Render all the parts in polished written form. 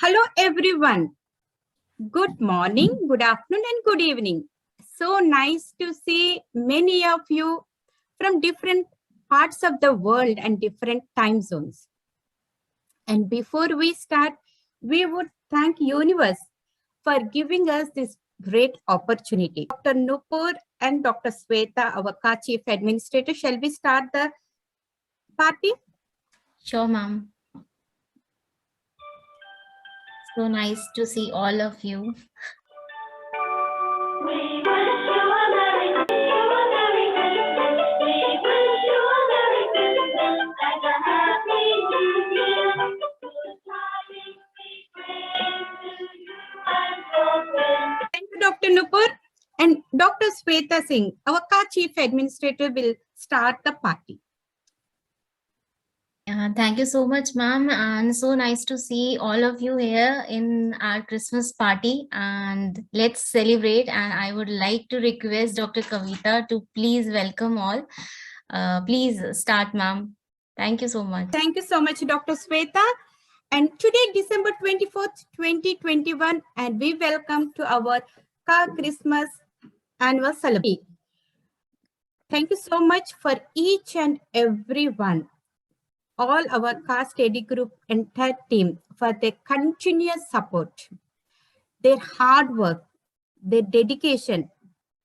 Hello everyone. Good morning, good afternoon and good evening. So nice to see many of you from different parts of the world and different time zones. And before we start, we would thank Universe for giving us this great opportunity. Dr. Nupur and Dr. Sweta, our Chief Administrator, shall we start the party? Sure, ma'am. So nice to see all of you. Thank you, Dr. Nupur. And Dr. Sweta Singh, our Chief Administrator, will start the party. Thank you so much, ma'am. And so nice to see all of you here in our Christmas party. And let's celebrate. And I would like to request Dr. Kavita to please welcome all. Please start, ma'am. Thank you so much. Thank you so much, Dr. Sweta. And today, December 24th, 2021, and we welcome to our Christmas annual celebration. Thank you so much for each and every one, all our study group entire team for their continuous support, their hard work, their dedication,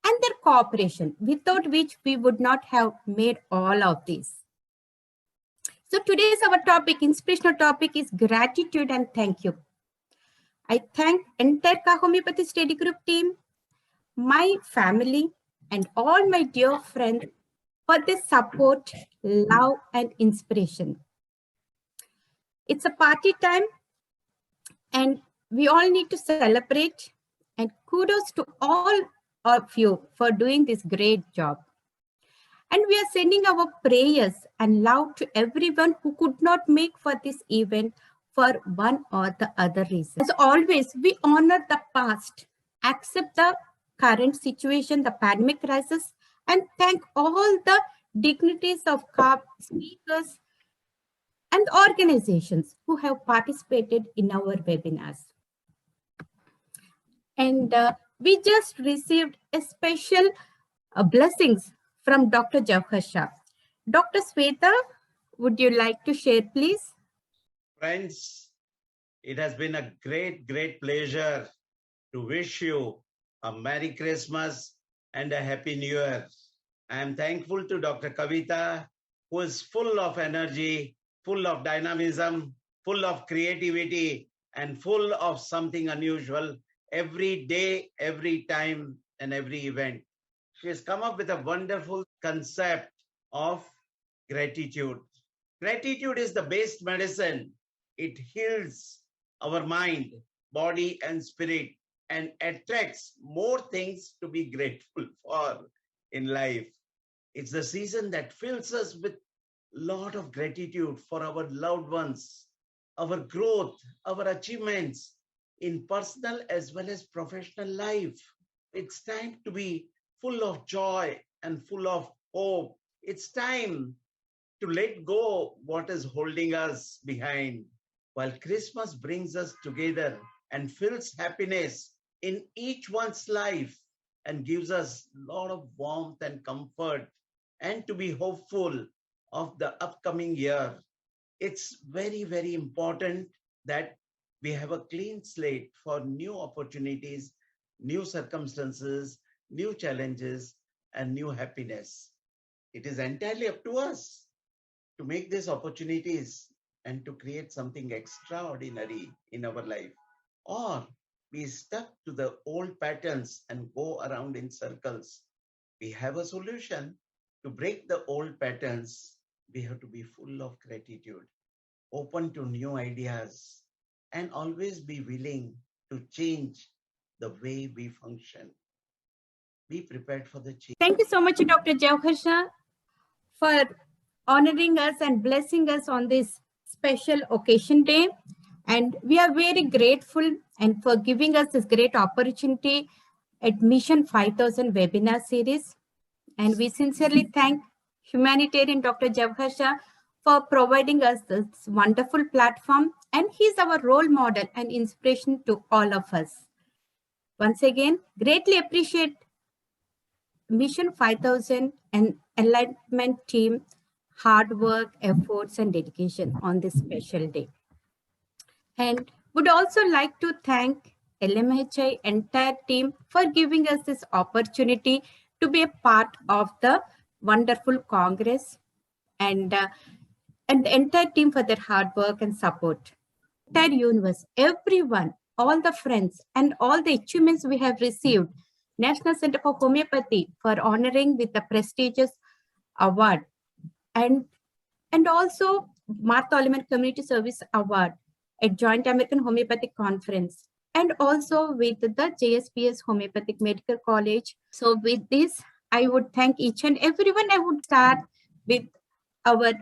and their cooperation, without which we would not have made all of this. So today's our topic, inspirational topic, is gratitude and thank you. I thank entire Homeopathy Study Group team, my family, and all my dear friends for their support, love, and inspiration. It's a party time, and we all need to celebrate. And kudos to all of you for doing this great job. And we are sending our prayers and love to everyone who could not make for this event for one or the other reason. As always, we honor the past, accept the current situation, the pandemic crisis, and thank all the dignitaries of CARB, speakers, and organizations who have participated in our webinars. And we just received a special blessings from Dr. Jawhar Shah. Dr. Sweta, would you like to share, please? Friends, it has been a great pleasure to wish you a Merry Christmas and a Happy New Year. I am thankful to Dr. Kavita, who is full of energy, full of dynamism, full of creativity, and full of something unusual every day, every time, and every event. She has come up with a wonderful concept of gratitude. Gratitude is the best medicine. It heals our mind, body, and spirit, and attracts more things to be grateful for in life. It's the season that fills us with a lot of gratitude for our loved ones, our growth, our achievements in personal as well as professional life. It's time to be full of joy and full of hope. It's time to let go what is holding us behind. While Christmas brings us together and fills happiness in each one's life and gives us a lot of warmth and comfort and to be hopeful of the upcoming year, it's very, very important that we have a clean slate for new opportunities, new circumstances, new challenges, and new happiness. It is entirely up to us to make these opportunities and to create something extraordinary in our life, or be stuck to the old patterns and go around in circles. We have a solution. To break the old patterns, we have to be full of gratitude, open to new ideas, and always be willing to change the way we function. Be prepared for the change. Thank you so much, Dr. Jawhar Shah, for honoring us and blessing us on this special occasion day. And we are very grateful and for giving us this great opportunity at Mission 5000 webinar series. And we sincerely thank humanitarian Dr. Jawhar Shah for providing us this wonderful platform, and he's our role model and inspiration to all of us. Once again, greatly appreciate Mission 5000 and Enlightenment team hard work, efforts, and dedication on this special day. And would also like to thank LMHI entire team for giving us this opportunity to be a part of the wonderful Congress, and the entire team for their hard work and support. Entire universe, everyone, all the friends, and all the achievements we have received. National Center for Homeopathy for honoring with the prestigious award, and also Martha Oliman Community Service Award at Joint American Homeopathic Conference, and also with the JSPS Homeopathic Medical College. So with this, I would thank each and everyone. I would start with our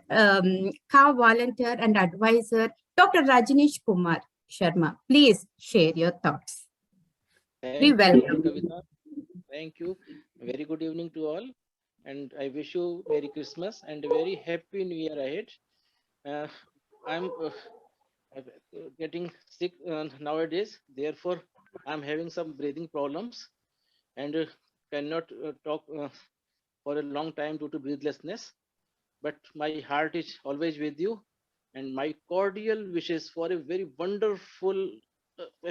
volunteer and advisor, Dr. Rajneesh Kumar Sharma. Please share your thoughts. We welcome. Kavita. Thank you. Very good evening to all. And I wish you Merry Christmas and a very Happy New Year ahead. I'm getting sick nowadays. Therefore, I'm having some breathing problems and cannot talk for a long time due to breathlessness. But my heart is always with you, and my cordial wishes for a very wonderful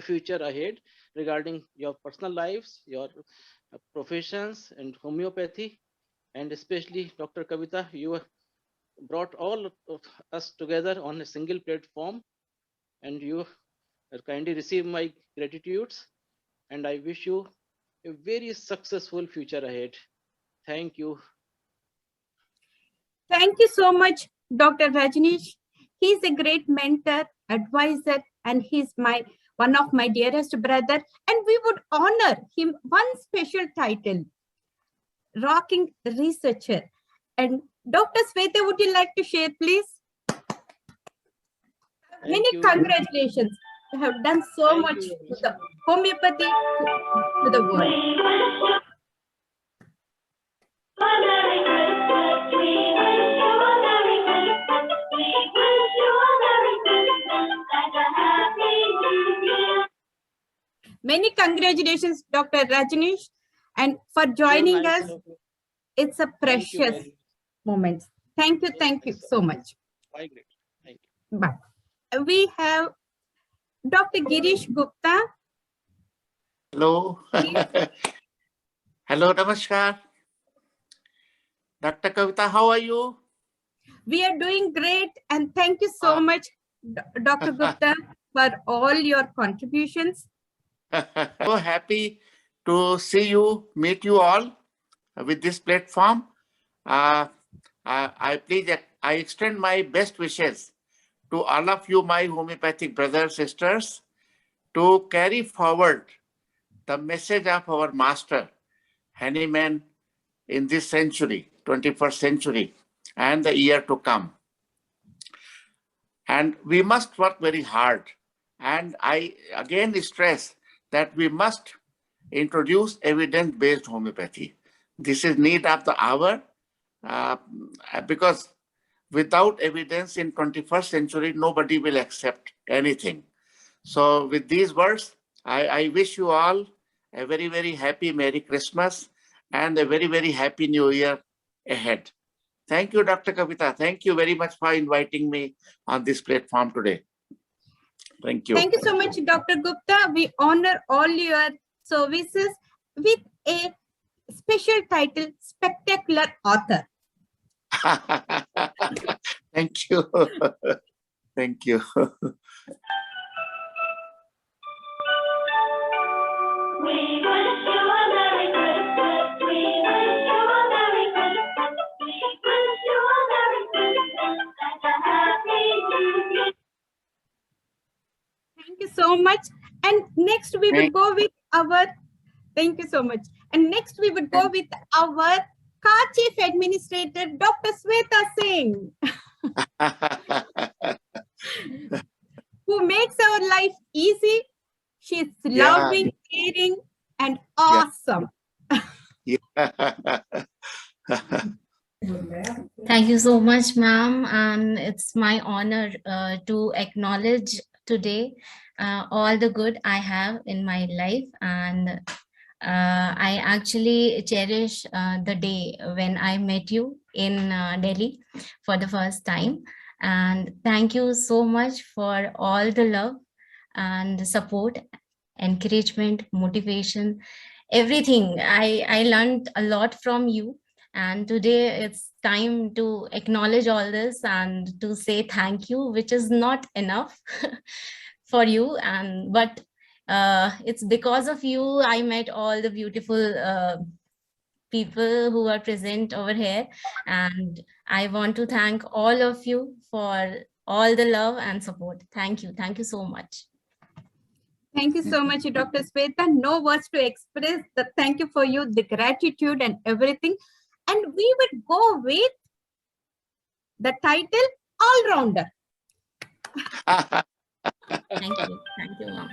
future ahead regarding your personal lives, your professions, and homeopathy. And especially Dr. Kavita, you brought all of us together on a single platform, and you kindly receive my gratitudes, and I wish you a very successful future ahead. Thank you. Thank you so much, Dr. Rajneesh. He's a great mentor, advisor, and he's one of my dearest brother. And we would honor him one special title, Rocking Researcher. And Dr. Sweta, would you like to share, please? Many you. congratulations. You have done so Thank much you. to the homeopathy to the world. Many congratulations, Dr. Rajneesh, and for joining So nice us. of you. It's a Thank you precious very moment. Thank you Yes, so much. Bye, great. Thank you. Bye. We have Dr. Girish Gupta. Hello. Hello, Namaskar. Dr. Kavita, how are you? We are doing great, and thank you so much, Dr. Gupta, for all your contributions. So happy to see you, meet you all with this platform. I extend my best wishes to all of you, my homeopathic brothers, sisters, to carry forward the message of our master, Hahnemann, in this century, 21st century, and the year to come. And we must work very hard. And I again stress that we must introduce evidence-based homeopathy. This is need of the hour, because without evidence in 21st century, nobody will accept anything. So with these words, I wish you all a very, very happy Merry Christmas and a very, very happy New Year ahead. Thank you, Dr. Kavita. Thank you very much for inviting me on this platform today. Thank you. Thank you so much, Dr. Gupta. We honor all your services with a special title, Spectacular Author. Thank you. Thank you. Thank you so much. And next we will go with our, thank you so much. And next we would go with our Chief Administrator, Dr. Sweta Singh, who makes our life easy. She's loving, caring, and awesome. Thank Thank you so much, ma'am. And it's my honor to acknowledge today all the good I have in my life. And I actually cherish the day when I met you in Delhi for the first time. And thank you so much for all the love and support, encouragement, motivation, everything. I learned a lot from you. And today it's time to acknowledge all this and to say thank you, which is not enough for you. And but it's because of you I met all the beautiful people who are present over here. And I want to thank all of you for all the love and support. Thank you. Thank you so much. Thank you so much, Dr. Sweta. No words to express the thank you for you, the gratitude and everything. And we would go with the title All-Rounder. Thank you. Thank you, ma'am.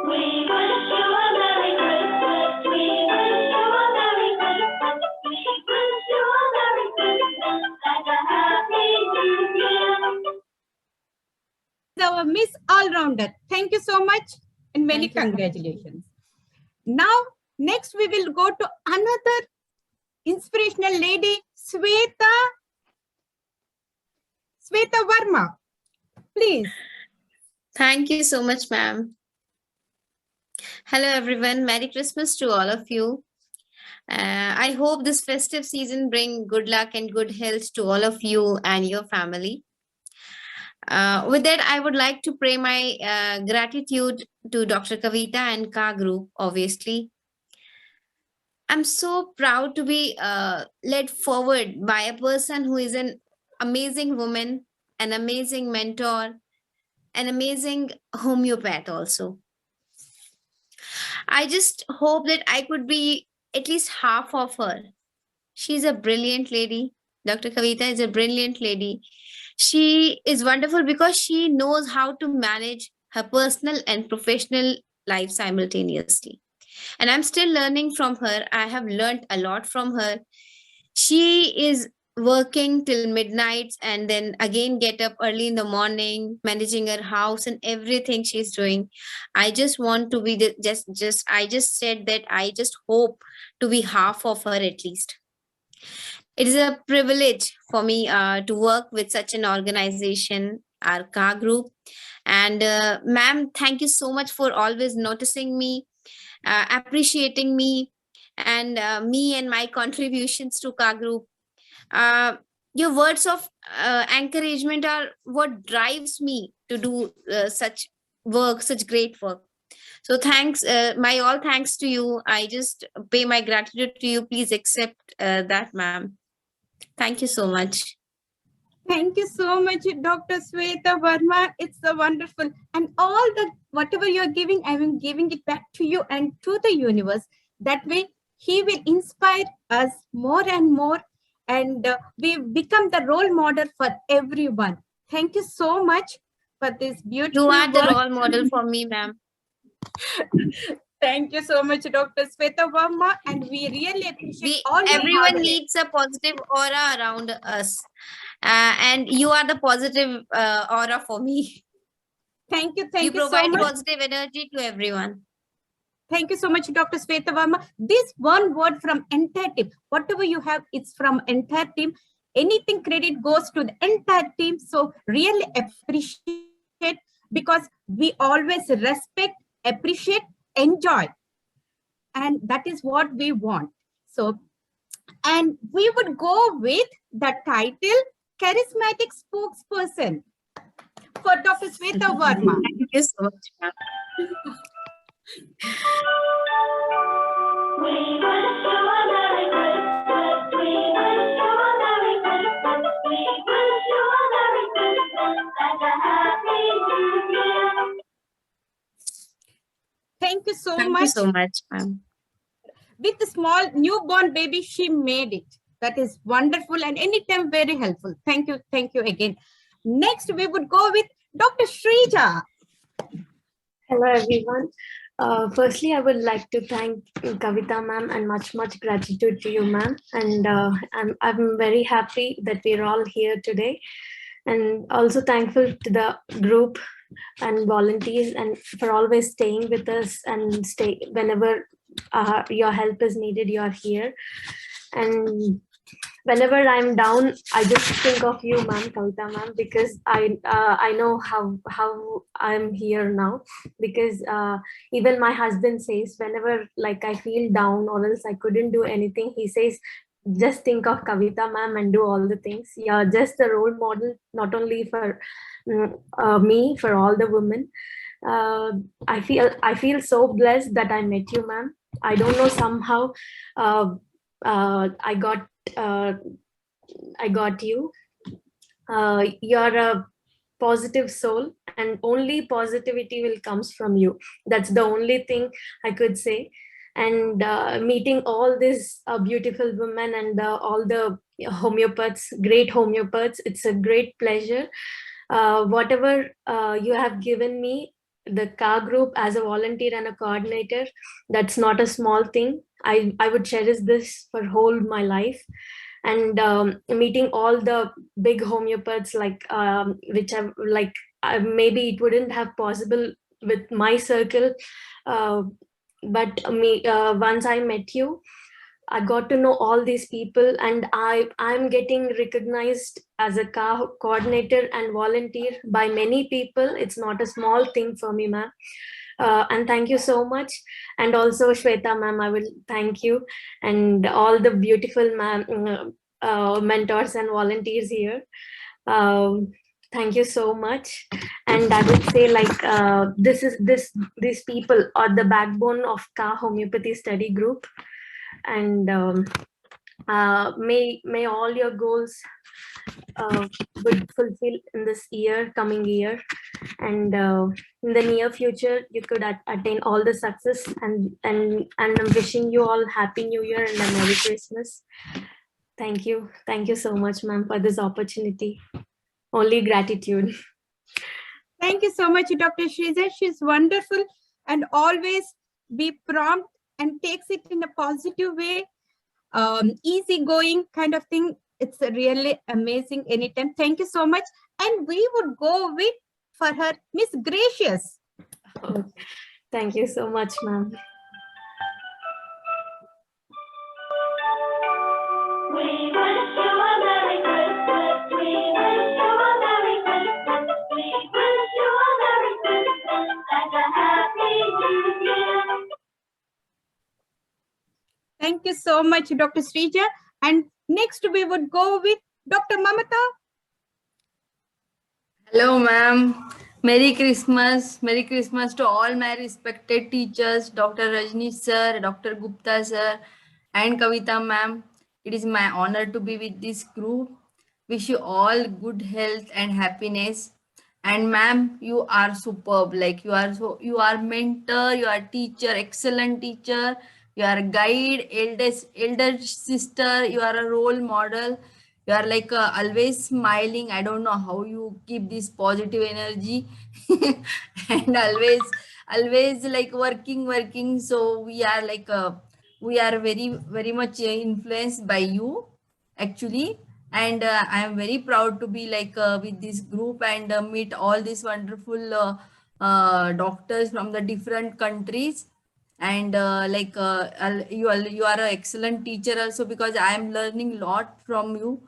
We wish you a Merry Christmas. We wish you a Merry Christmas. We wish you a Merry Christmas and a Happy New Year. Our Miss All-Rounder. Thank you so much and many Thank you so much. congratulations. Now, next we will go to another inspirational lady, Sweta Verma. Please. Thank you so much, ma'am. Hello, everyone. Merry Christmas to all of you. I hope this festive season bring good luck and good health to all of you and your family. With that, I would like to pray my gratitude to Dr. Kavita and Ka Group, obviously. I'm so proud to be led forward by a person who is an amazing woman, an amazing mentor, an amazing homeopath also. I just hope that I could be at least half of her. She's a brilliant lady. Dr. Kavita is a brilliant lady. She is wonderful because she knows how to manage her personal and professional life simultaneously. And I'm still learning from her. I have learned a lot from her. She is working till midnight and then again get up early in the morning, managing her house and everything she's doing. I just want to be I just said that I just hope to be half of her at least. It is a privilege for me to work with such an organization, our Ka Group. And ma'am, thank you so much for always noticing me, appreciating me, and me and my contributions to Ka Group. Your words of encouragement are what drives me to do such work, such great work. So thanks, my all thanks to you. I just pay my gratitude to you. Please accept that, ma'am. Thank you so much. Thank you so much, Dr. Sweta Verma. It's so wonderful. And all the whatever you're giving, I am giving it back to you and to the universe. That way, he will inspire us more and more. And we become the role model for everyone. Thank you so much for this beautiful You are the work. role model for me, ma'am. Thank you so much, Dr. Sweta Verma. And we really appreciate all your hard Everyone work. needs a positive aura around us. And you are the positive aura for me. Thank you. You Thank you so provide much. positive energy to everyone. Thank you so much, Dr. Sweta Verma. This one word from entire team, whatever you have, it's from entire team. Anything credit goes to the entire team. So really appreciate because we always respect, appreciate, enjoy. And that is what we want. So, and we would go with the title, Charismatic Spokesperson for Dr. Sweta Verma. Thank you so much, ma'am. We wish you a Merry Christmas. We wish you a Merry Christmas. We wish you a Merry Christmas and a Happy New Year. Thank you so Thank much. you so much, ma'am. With the small newborn baby, she made it. That is wonderful and anytime very helpful. Thank you. Thank you again. Next, we would go with Dr. Shrija. Hello, everyone. Firstly, I would like to thank Kavita ma'am and much gratitude to you, ma'am. And I'm very happy that we're all here today, and also thankful to the group and volunteers and for always staying with us and stay whenever your help is needed. You are here, and whenever I'm down, I just think of you, ma'am, Kavita ma'am, because I know how I'm here now. Because even my husband says whenever like I feel down or else I couldn't do anything, he says just think of Kavita ma'am and do all the things. You're just a role model, not only for me, for all the women. I feel so blessed that I met you, ma'am. I don't know, somehow I got uh, I got you. You're a positive soul, and only positivity will comes from you. That's the only thing I could say. And meeting all these beautiful women and all the homeopaths, great homeopaths, it's a great pleasure. Whatever you have given me, the car group as a volunteer and a coordinator, that's not a small thing. I would cherish this for whole my life. And meeting all the big homeopaths, like which have like maybe it wouldn't have possible with my circle, uh, but me once I met you, I got to know all these people, and I'm getting recognized as a coordinator and volunteer by many people. It's not a small thing for me, ma'am. And thank you so much. And also Shweta ma'am, I will thank you, and all the beautiful mentors and volunteers here. Um, thank you so much. And I would say like these people are the backbone of Ka Homeopathy Study Group. And may all your goals would fulfill in this coming year, and in the near future you could attain all the success. And I'm wishing you all happy new year and a merry Christmas. Thank you so much, ma'am, for this opportunity. Only gratitude. Thank you so much, Dr. Shrija. She's wonderful and always be prompt and takes it in a positive way, easygoing kind of thing. It's really amazing anytime. Thank you so much. And we would go with for her Miss Gracious. Thank you so much, ma'am. We wish you a Merry Christmas. We wish you a Merry Christmas. We wish you a Merry Christmas and a Happy New Year. Thank you so much, Dr. Srija. And next we would go with Dr. Mamata. Hello, ma'am. Merry Christmas. Merry Christmas to all my respected teachers, Dr. Rajnish sir, Dr. Gupta sir, and Kavita ma'am. It is my honor to be with this group. Wish you all good health and happiness. And ma'am, you are superb. Like you are mentor, you are teacher, excellent teacher. You are a guide, elder sister. You are a role model. You are like always smiling. I don't know how you keep this positive energy and always like working. So we are like we are very much influenced by you actually. And I am very proud to be like with this group and meet all these wonderful doctors from the different countries. And you are an excellent teacher also, because I am learning a lot from you,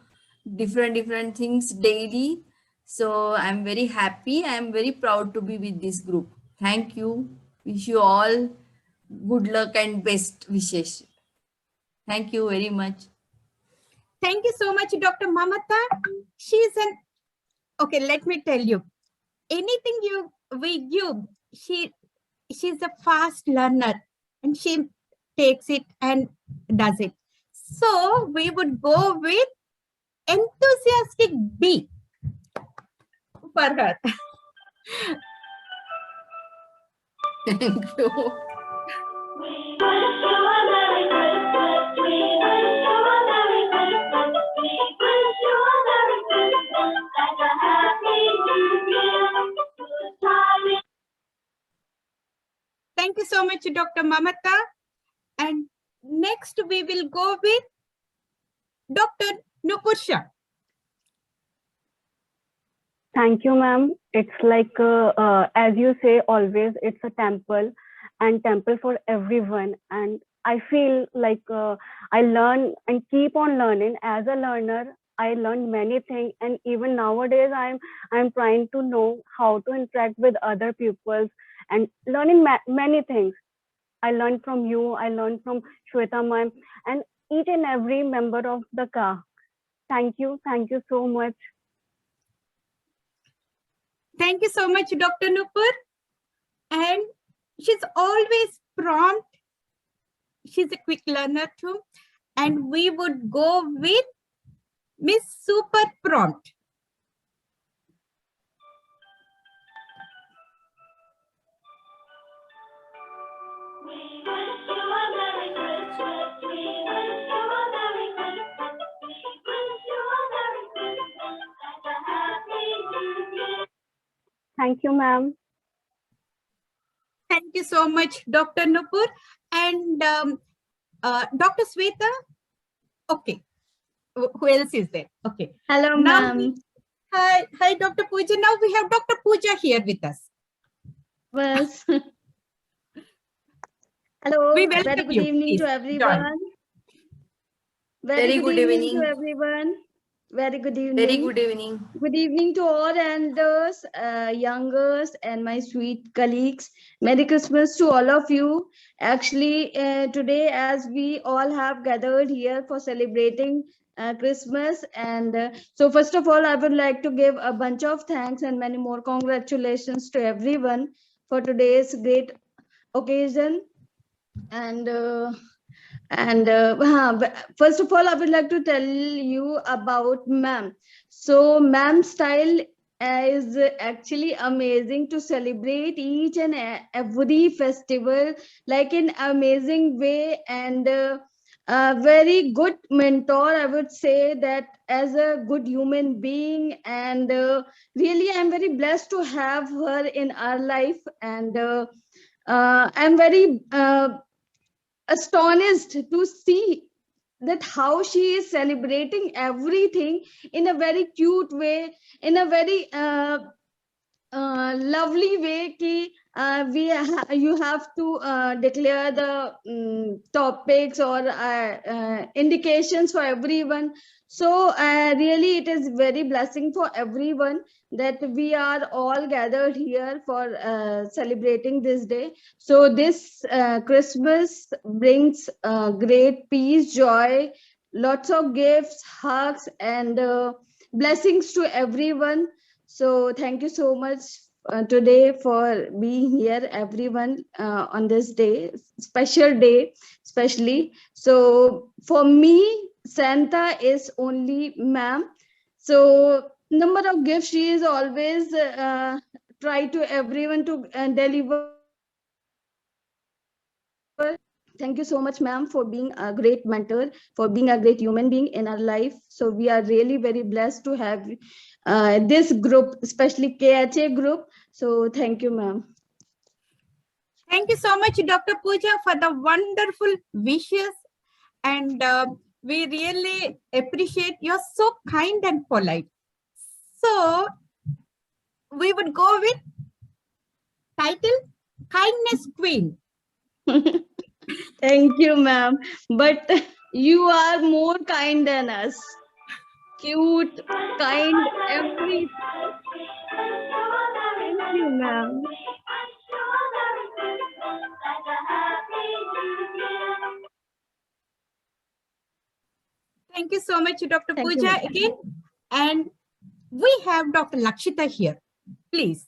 different things daily. So I'm very happy. I'm very proud to be with this group. Thank you. Wish you all good luck and best wishes. Thank you very much. Thank you so much, Dr. Mamata. She's an, okay, let me tell you, anything we give, she's a fast learner and she takes it and does it. So we would go with enthusiastic B for her. Thank you. We wish you a Merry Christmas. We wish you a Merry Christmas. We wish you a Merry Christmas and a Happy New Year. Thank Thank you so much, Dr. Mamata. And next we will go with Dr. Nupur Shah. Thank you, ma'am. It's like, as you say, always it's a temple and temple for everyone. And I feel like I learn and keep on learning. As a learner, I learned many things, and even nowadays, I'm trying to know how to interact with other pupils and learning many things. I learned from you. I learned from Shweta ma'am, and each and every member of the CA. Thank you so much. Thank you so much, Dr. Nupur. And she's always prompt. She's a quick learner too. And we would go with Miss Super Prompt. We wish you a Merry Christmas. We wish you a Merry Christmas. We wish you a Merry Christmas and a Happy New Year. Thank you, ma'am. Thank you so much, Dr. Nupur. And Dr. Sweta. Okay. Who else is there? Okay. Hello, Now ma'am. Hi, Dr. Pooja. Now we have Dr. Pooja here with us. Was hello. We Very welcome good you. evening Please to join. everyone. Very good evening. to everyone. Very good evening. Very good evening. Good evening to all elders, youngers, and my sweet colleagues. Merry Christmas to all of you. Actually, today, as we all have gathered here for celebrating Christmas, and so first of all, I would like to give a bunch of thanks and many more congratulations to everyone for today's great occasion. First of all, I would like to tell you about ma'am. So ma'am's style is actually amazing to celebrate each and every festival like in amazing way, and a very good mentor, I would say, that as a good human being, and really I'm very blessed to have her in our life, and I'm very astonished to see that how she is celebrating everything in a very cute way, in a very lovely way ki, you have to declare the topics or indications for everyone. So really it is very blessing for everyone that we are all gathered here for celebrating this day. So this Christmas brings great peace, joy, lots of gifts, hugs, and blessings to everyone. So thank you so much today for being here, everyone, on this day, special day, especially. So for me, Santa is only ma'am. So number of gifts she is always try to everyone to deliver. Thank you so much, ma'am, for being a great mentor, for being a great human being in our life. So we are really very blessed to have this group, especially KHA group. So thank you, ma'am. Thank you so much, Dr. Pooja, for the wonderful wishes. And we really appreciate you're so kind and polite. So we would go with title Kindness Queen. Thank you, ma'am. But you are more kind than us. Cute, kind, everything. Thank you, ma'am. Thank you so much, Dr. Thank you, Pooja, ma'am. again. And we have Dr. Lakshita here. Please.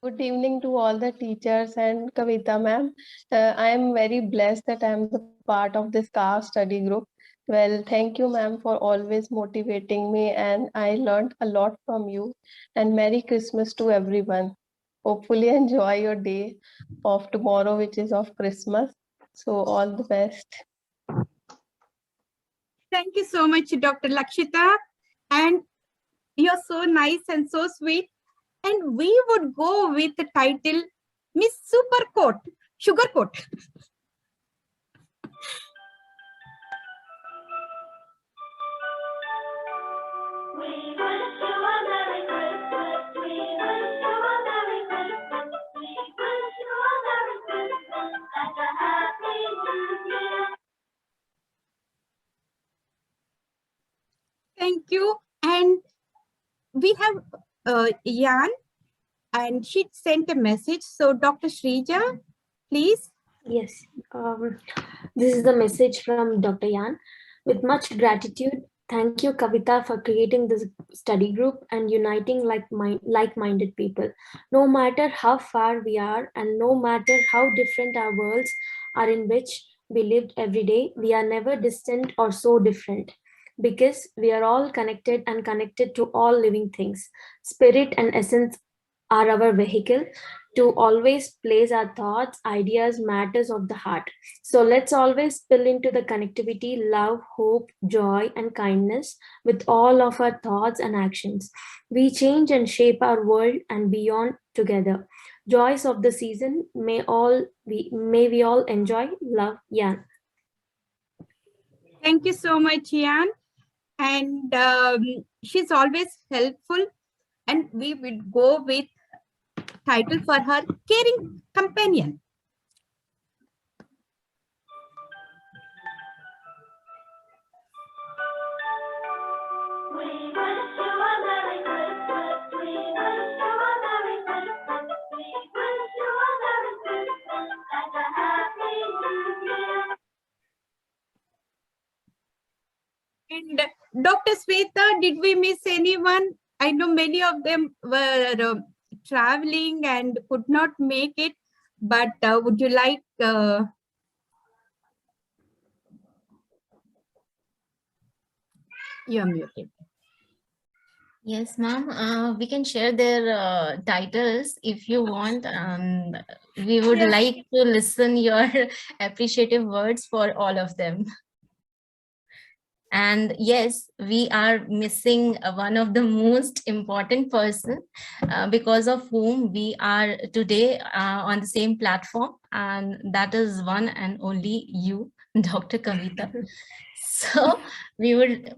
Good evening to all the teachers and Kavita ma'am. I am very blessed that I am the part of this CAF study group. Well, thank you ma'am for always motivating me, and I learned a lot from you. And Merry Christmas to everyone. Hopefully enjoy your day of tomorrow, which is of Christmas. So all the best. Thank you so much, Dr. Lakshita. And you're so nice and so sweet. And we would go with the title Miss Supercoat, Sugarcoat. We wish you a Merry Christmas. We wish you a Merry Christmas. We wish you a Merry Christmas and a Happy New Year. Thank you. And we have Jan, and she sent a message. So Dr. Shrija, please. Yes, this is the message from Dr. Yan. With much gratitude, thank you, Kavita, for creating this study group and uniting like-minded people. No matter how far we are and no matter how different our worlds are in which we lived every day, we are never distant or so different because we are all connected and connected to all living things. Spirit and essence are our vehicle to always place our thoughts, ideas, matters of the heart. So let's always spill into the connectivity, love, hope, joy, and kindness with all of our thoughts and actions. We change and shape our world and beyond together. Joys of the season, may we all enjoy. Love, Yan. Thank you so much, Jan. And she's always helpful. And we would go with title for her, Caring Companion. We wish you a Merry Christmas. We wish you a Merry Christmas. We wish you a Merry Christmas and a Happy New Year. And Dr. Sweta, did we miss anyone? I know many of them were traveling and could not make it, but would you like you're muted. Yes, ma'am. We can share their titles if you want, and we would Yes. like to listen your appreciative words for all of them. And yes, we are missing one of the most important person because of whom we are today on the same platform, and that is one and only you, Dr. Kavita. So we would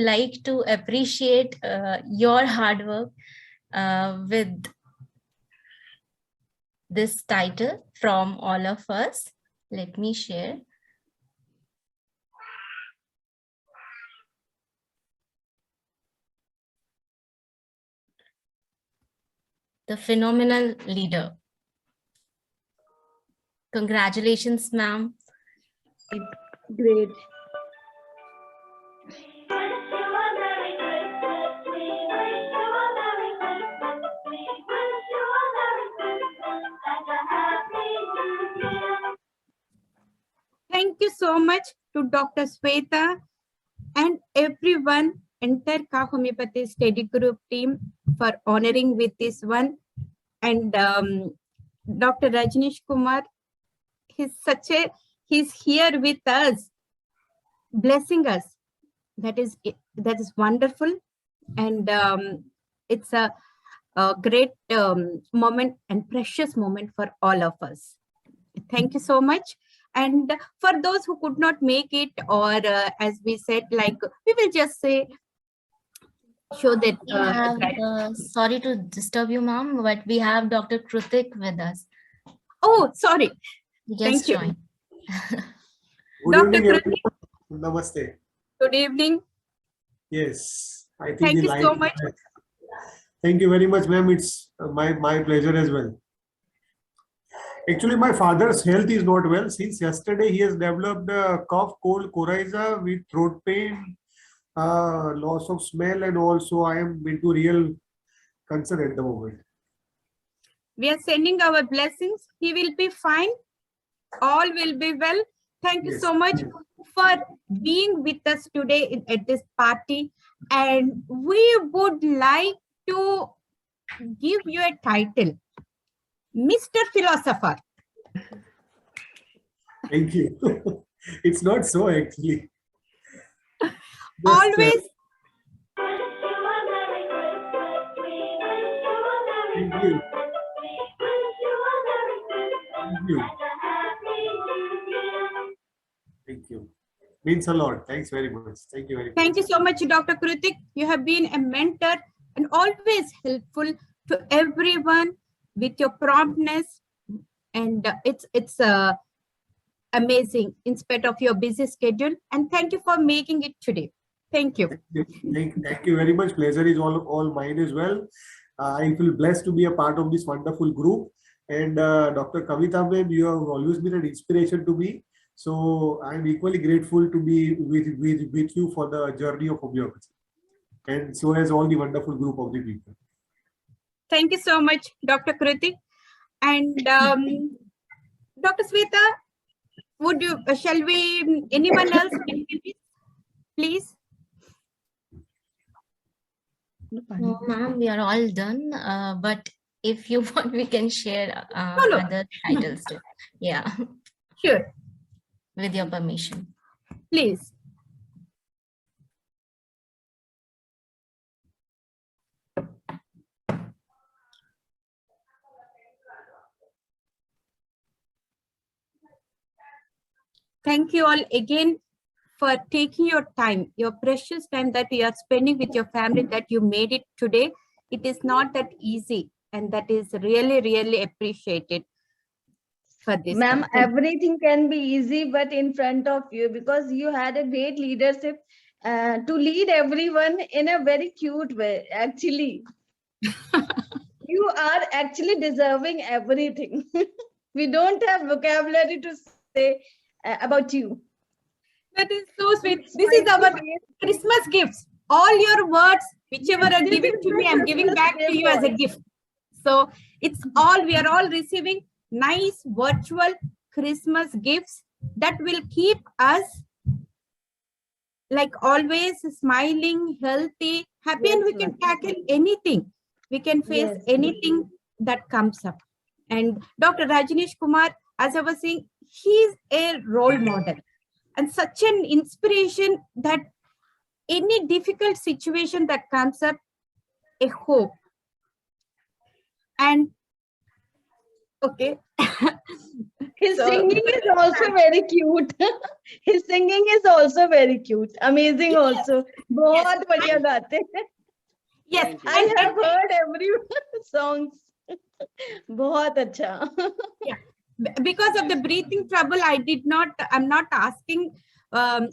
like to appreciate your hard work with this title from all of us. Let me share. The phenomenal leader. Congratulations, ma'am. Great. We wish you a Merry Christmas. We wish you a Merry Christmas. We wish you a Merry Christmas and a Happy New Year. Thank you so much to Dr. Sweta and everyone, entire Ka Homeopathy Study Group team for honoring with this one. And Dr. Rajneesh Kumar, he's here with us, blessing us. That is wonderful. And it's a great moment and precious moment for all of us. Thank you so much. And for those who could not make it, or as we said, like we will just say, show that. We have, sorry to disturb you, ma'am, but we have Dr. Krutik with us. Oh, sorry. He Thank just you. joined. Good Dr. evening, Krutik, everyone. Namaste. good evening. Yes, I think Thank the you line. so much. Thank you very much, ma'am. It's my pleasure as well. Actually, my father's health is not well. Since yesterday, he has developed a cough, cold, coryza with throat pain, loss of smell, and also I am into real concern at the moment. We are sending our blessings. He will be fine. All will be well. Thank you Yes. so much for being with us today at this party. And we would like to give you a title, Mr. Philosopher. Thank you. It's not so actually. Just, Always Wish you a Merry Christmas. We wish you you. wish you a Merry Christmas Thank you. and a Happy New Year. Thank you. Means a lot. Thanks very much. Thank you very much. Thank you so much, Dr. Kritik. You have been a mentor and always helpful to everyone with your promptness, and it's amazing in spite of your busy schedule. And thank you for making it today. Thank you. Thank you very much. Pleasure is all mine as well. I feel blessed to be a part of this wonderful group. And Dr. Kavita ma'am, you have always been an inspiration to me. So I'm equally grateful to be with you for the journey of homeopathy. And so has all the wonderful group of the people. Thank you so much, Dr. Kritik. And Dr. Sweta, would you, shall we, anyone else, please? No, ma'am, we are all done. But if you want, we can share No. other titles too. Yeah, Sure, with your permission. please. Thank you all again for taking your time, your precious time that you are spending with your family, that you made it today. It is not that easy, and that is really, really appreciated for this. Ma'am, Thank you. everything can be easy, but in front of you, because you had a great leadership to lead everyone in a very cute way, actually. You are actually deserving everything. We don't have vocabulary to say about you. That is so sweet. This is our Christmas gifts. All your words, whichever are giving to me, I'm giving back to you as a gift. So it's all, we are all receiving nice virtual Christmas gifts that will keep us like always smiling, healthy, happy, Yes, and we can ma'am. tackle anything. We can face Yes. anything that comes up. And Dr. Rajneesh Kumar, as I was saying, he's a role model and such an inspiration that any difficult situation that comes up, a hope. And okay. His So- singing is also very cute. His singing is also very cute. Amazing also. बहुत बढ़िया गाते हैं. Yes, Thank you. I have heard every songs. बहुत अच्छा. Because of the breathing trouble, I'm not asking,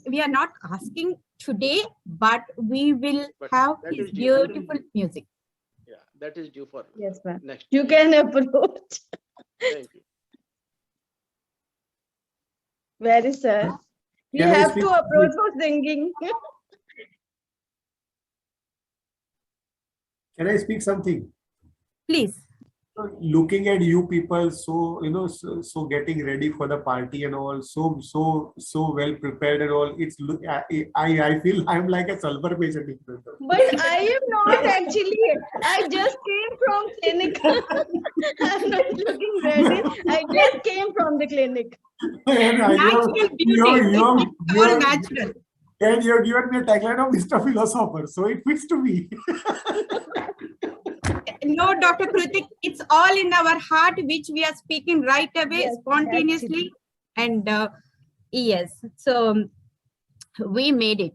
we are not asking today, but we will But have that his is due. beautiful music. Yeah, that is due for Yes, ma'am. next. You can approach. Thank you. Very sir. You Can I have speak? to approach for singing. Can I speak something? Please. Looking at you people, so so getting ready for the party and all, so well prepared and all. It's I feel I'm like a sulfur patient in front of. But I am not actually. I just came from clinic. I'm not looking ready. I just came from the clinic. And Natural beauty. All natural. And you're given me a tagline of Mr. Philosopher, so it fits to me. No, Dr. Kritik, it's all in our heart, which we are speaking right away, Yes, spontaneously. And yes, so we made it.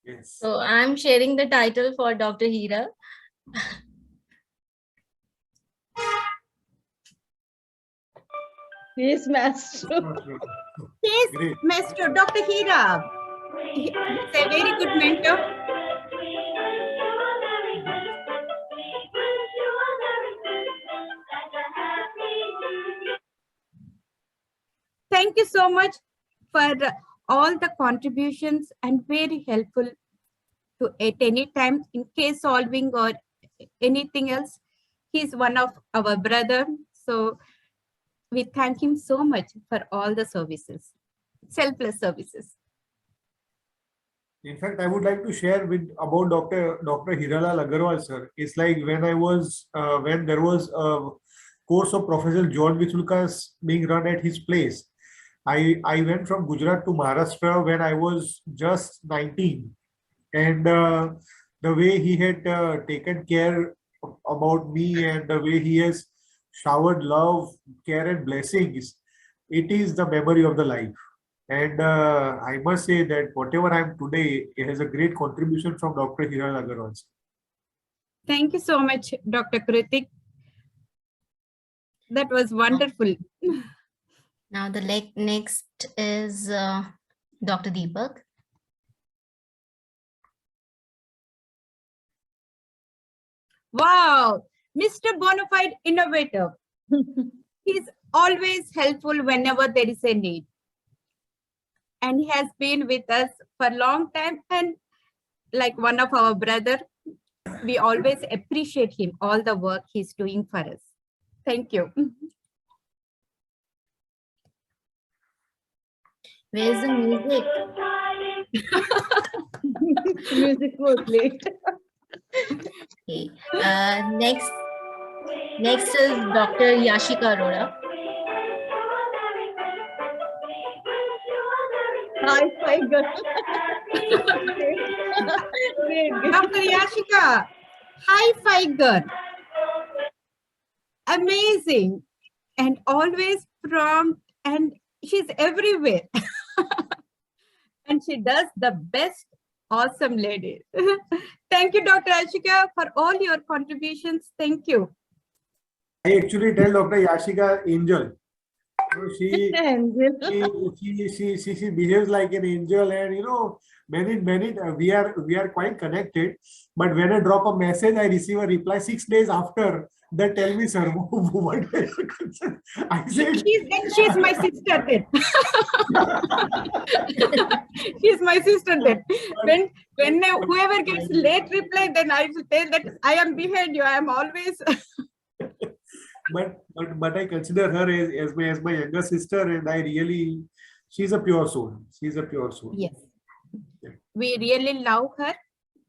Yes. So I'm sharing the title for Dr. Hira. Yes, master. Yes, Great. Master Dr. Hira. He's a very good mentor. We wish you a Merry Christmas. We wish you a Merry Christmas and a Happy New Year. Thank you so much for all the contributions and very helpful to at any time in case solving or anything else. He's one of our brother. So we thank him so much for all the services, selfless services. In fact, I would like to share about Dr. Hiralal Agarwal, sir. It's like when there was a course of Professor John Vitulkas being run at his place. I went from Gujarat to Maharashtra when I was just 19, and the way he had taken care about me and the way he has showered love, care, and blessings, it is the memory of the life. And I must say that whatever I am today, it has a great contribution from Dr. Hiral Agarwal. Thank you so much, Dr. Kritik. That was wonderful. Now the next is Dr. Deepak. Wow, Mr. Bonafide Innovator. He's always helpful whenever there is a need. And he has been with us for a long time. And like one of our brother, we always appreciate him, all the work he's doing for us. Thank you. Where's the music? Music was late. Okay. Next is Dr. Yashika Arora. High five, girl. Great, great. Dr. Yashika, high five girl. Amazing. And always prompt, and she's everywhere. And she does the best. Awesome lady. Thank you, Dr. Yashika, for all your contributions. Thank you. I actually tell Dr. Yashika angel. So she behaves like an angel, and minute we are quite connected. But when I drop a message, I receive a reply 6 days after. That tell me, sir, what I said. She's my sister then. She's my sister then. When whoever gets late reply, then I will tell that I am behind you. I am always. But I consider her as my younger sister, and she's a pure soul. She's a pure soul. Yes. We really love her.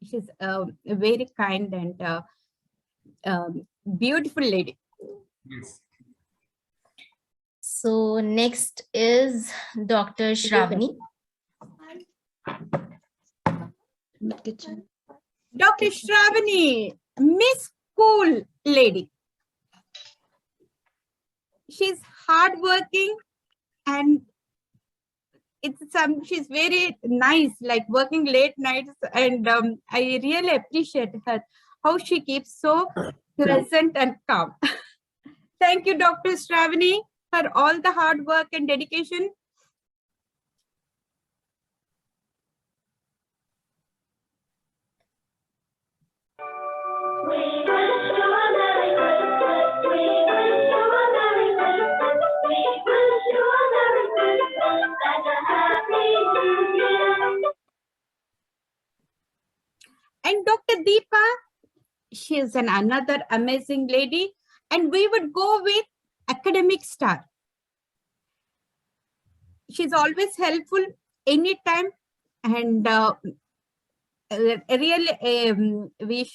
She's a very kind and beautiful lady. Yes. So next is Dr. Shravani. Dr. Shravani, Miss Cool lady. She's hardworking and she's very nice, like working late nights, and I really appreciate her, how she keeps so pleasant and calm. Thank you, Dr. Shravani, for all the hard work and dedication. And Dr. Deepa, she is another amazing lady, and we would go with academic star. She's always helpful anytime, and really we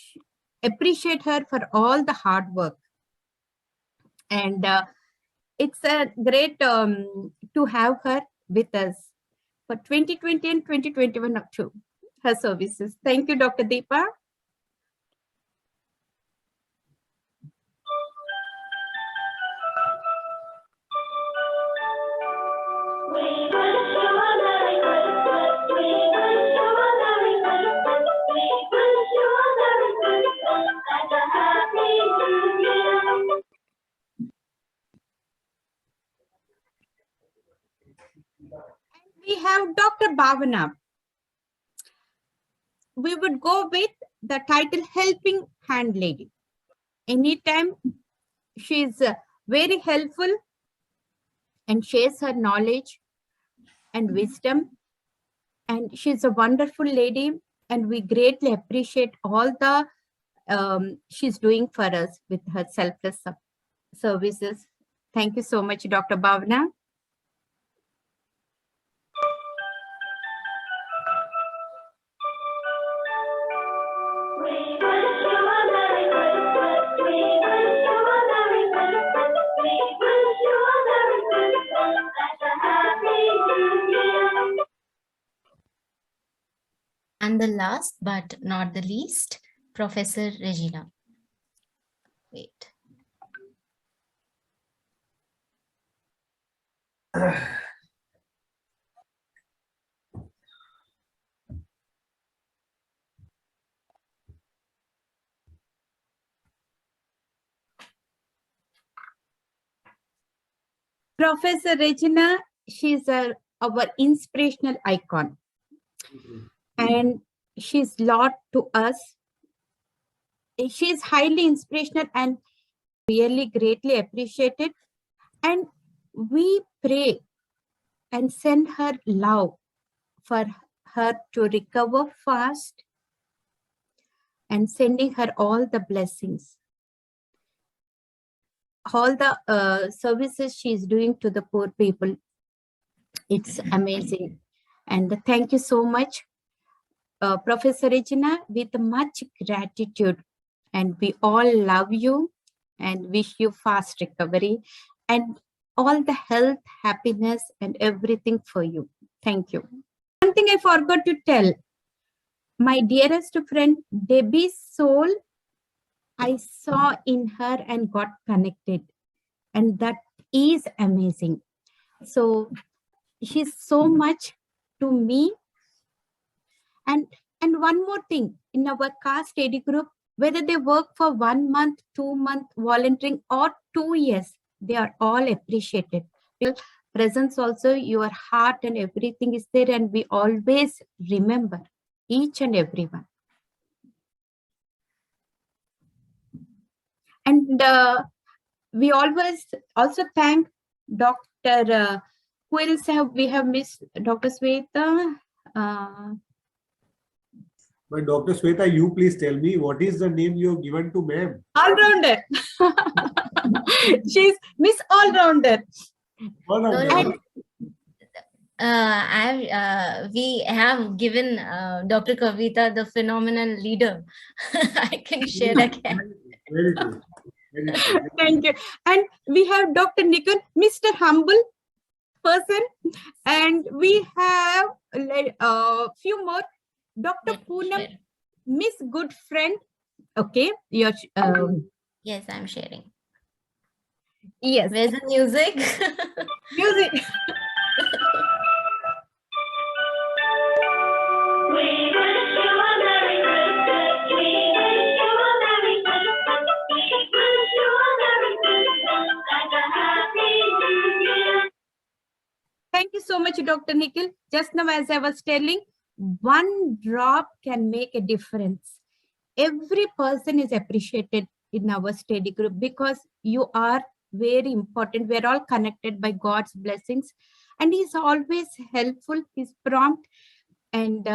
appreciate her for all the hard work. And it's a great to have her with us for 2020 and 2021 too, her services. Thank you, Dr. Deepa. We have Dr. Bhavana. We would go with the title Helping Hand Lady. Anytime she's very helpful and shares her knowledge and wisdom. And she's a wonderful lady, and we greatly appreciate all the she's doing for us with her selfless services. Thank you so much, Dr. Bhavana. And the last but not the least, Professor Regina. Wait. Professor Regina, she's our inspirational icon. And she's lot to us. She's highly inspirational and really greatly appreciated. And we pray and send her love for her to recover fast and sending her all the blessings. All the services she's doing to the poor people. It's amazing. And thank you so much, Professor Regina, with much gratitude. And we all love you and wish you fast recovery and all the health, happiness, and everything for you. Thank you. One thing I forgot to tell. My dearest friend, Debbie's soul, I saw in her and got connected. And that is amazing. So she's so much to me. And one more thing, in our CAST study group, whether they work for 1 month, 2 months volunteering or 2 years, they are all appreciated. Presence also, your heart and everything is there, and we always remember each and everyone. And we always also thank Dr. Who else we have missed? Dr. Sweta. But Dr. Sweta, you please tell me what is the name you have given to ma'am? All-rounder. She's Miss All-rounder. All-rounder. We have given Dr. Kavita the phenomenal leader. I can share again. Very good. Very good. Thank you. And we have Dr. Nikon, Mr. Humble person. And we have a few more. Dr. Poonam, Miss Good Friend. Okay. You're, Yes, I'm sharing. yes. Where's the music? Music. We wish you a Merry Christmas. We wish you a Merry Christmas. We wish you a Merry Christmas and a Happy New Year. Thank you so much, Dr. Nikhil. Just now, as I was telling, one drop can make a difference. Every person is appreciated in our study group because you are very important. We're all connected by God's blessings. And he's always helpful, he's prompt. And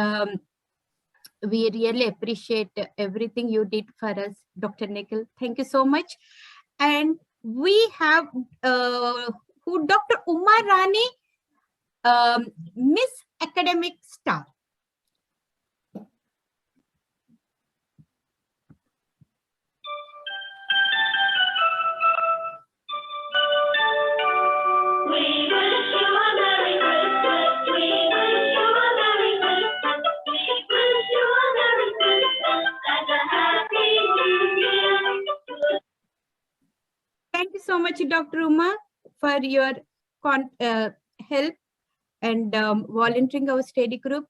we really appreciate everything you did for us, Dr. Nikhil. Thank you so much. And we have who Dr. Uma Rani, Miss Academic Star. We wish you a Merry Christmas. We wish you a Merry Christmas. We wish you a Merry Christmas and a Happy New Year. Thank you so much, Dr. Uma, for your help and volunteering our study group,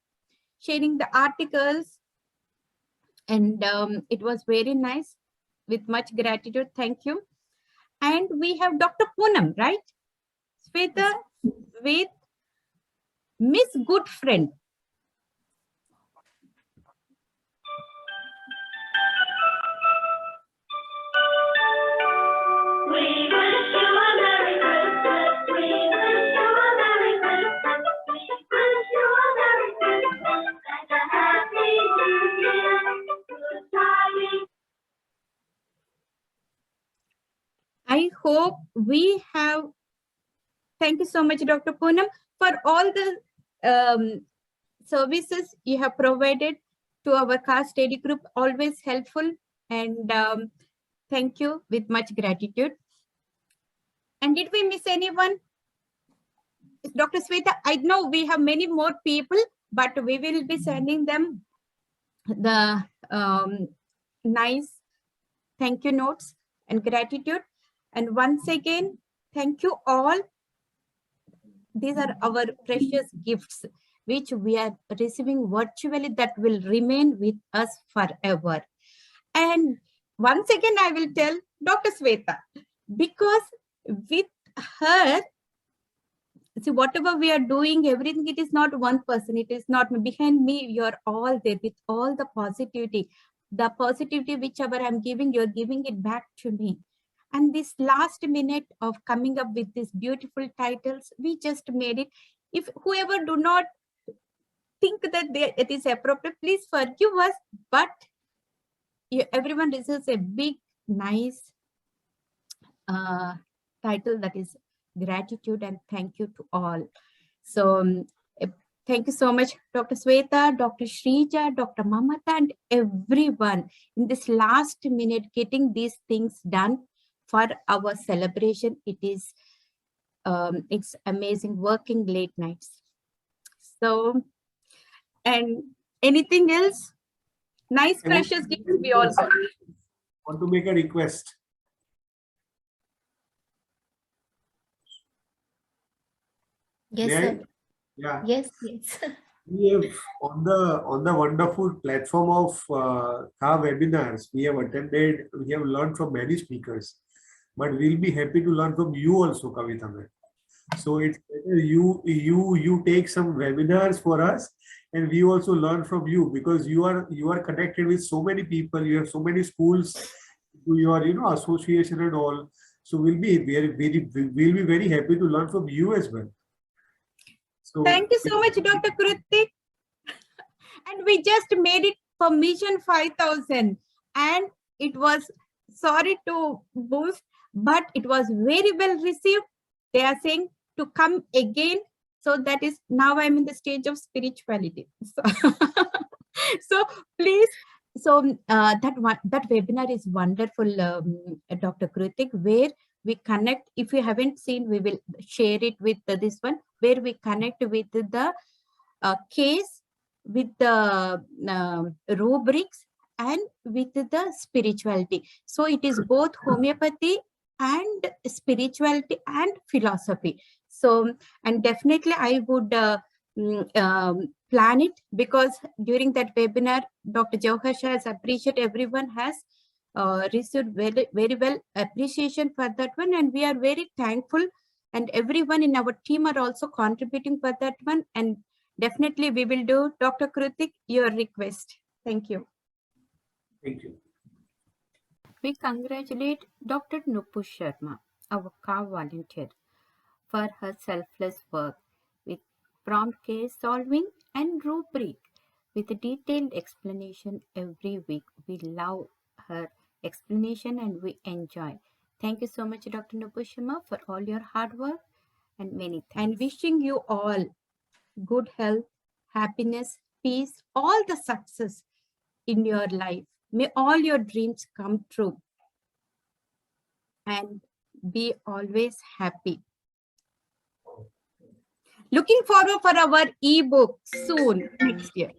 sharing the articles. And it was very nice. With much gratitude. Thank you. And we have Dr. Poonam, right? Sweta with Miss Good Friend. We wish you a Merry Christmas. We wish you a Merry Christmas. We wish you a Merry Christmas and a Happy New Year. Good tidings. I hope we have. Thank you so much, Dr. Poonam, for all the services you have provided to our CAST study group. Always helpful, and thank you with much gratitude. And did we miss anyone? Dr. Sweta, I know we have many more people, but we will be sending them the nice thank you notes and gratitude. And once again, thank you all. These are our precious gifts which we are receiving virtually that will remain with us forever. And once again, I will tell Dr. Sweta, because with her, see, whatever we are doing, everything, it is not one person. It is not behind me. You're all there with all the positivity. The positivity whichever I'm giving, you're giving it back to me. And this last minute of coming up with these beautiful titles, we just made it. If whoever do not think that it is appropriate, please forgive us. But everyone deserves a big, nice title, that is gratitude and thank you to all. So thank you so much, Dr. Sweta, Dr. Shrija, Dr. Mamata, and everyone in this last minute getting these things done for our celebration. It is it's amazing working late nights. So, and anything else? Nice, precious gifts we all got. Want to make a request. Yes, May I? sir. Yeah. Yes, yes. We have on the wonderful platform of Ka webinars, we have attended, we have learned from many speakers, but we'll be happy to learn from you also, Kavita ma'am. So it's better you take some webinars for us, and we also learn from you, because you are connected with so many people, you have so many schools to your association and all. So we'll be very happy to learn from you as well. So thank you so much, Dr. Kritik. And we just made it for Mission 5000. And it was, sorry to boost, but it was very well received. They are saying to come again. So that is, now I'm in the stage of spirituality. So please, so that webinar is wonderful, Dr. Kritik, where we connect. If you haven't seen, we will share it with this one, where we connect with the case, with the rubrics, and with the spirituality. So it is both homeopathy and spirituality and philosophy. So, and definitely I would plan it, because during that webinar, Dr. Jauhar Shah has appreciated, everyone has received very, very well appreciation for that one, and we are very thankful, and everyone in our team are also contributing for that one, and definitely we will do. Dr. Kritik, your request. Thank you. thank you. We congratulate Dr. Nupu Sharma, our CAR volunteer, for her selfless work with prompt case solving and rubric with a detailed explanation every week. We love her explanation and we enjoy. Thank you so much, Dr. Nupu Sharma, for all your hard work, and many thanks. And wishing you all good health, happiness, peace, all the success in your life. May all your dreams come true, and be always happy. Looking forward for our ebook soon next year.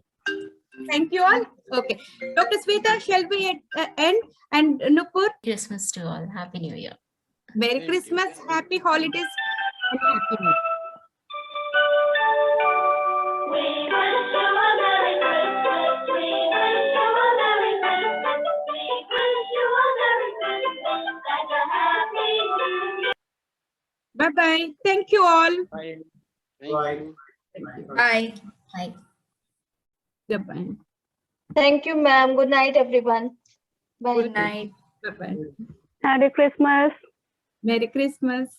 Thank you all. Okay, Dr. Sweta, shall we end? And Nupur, Christmas to all. Happy New Year. Merry Thank you. Christmas, Happy Holidays, and Happy New Year. We wish you a Merry Christmas. We wish you a Merry Christmas. We wish you a Merry Christmas and a Happy New Year. Bye-bye. Thank you all. Bye. Thank Bye. you. Bye. Bye. Goodbye. Thank you, ma'am. Good night, everyone. Bye. Good night. Bye-bye. Merry Christmas. Merry Christmas.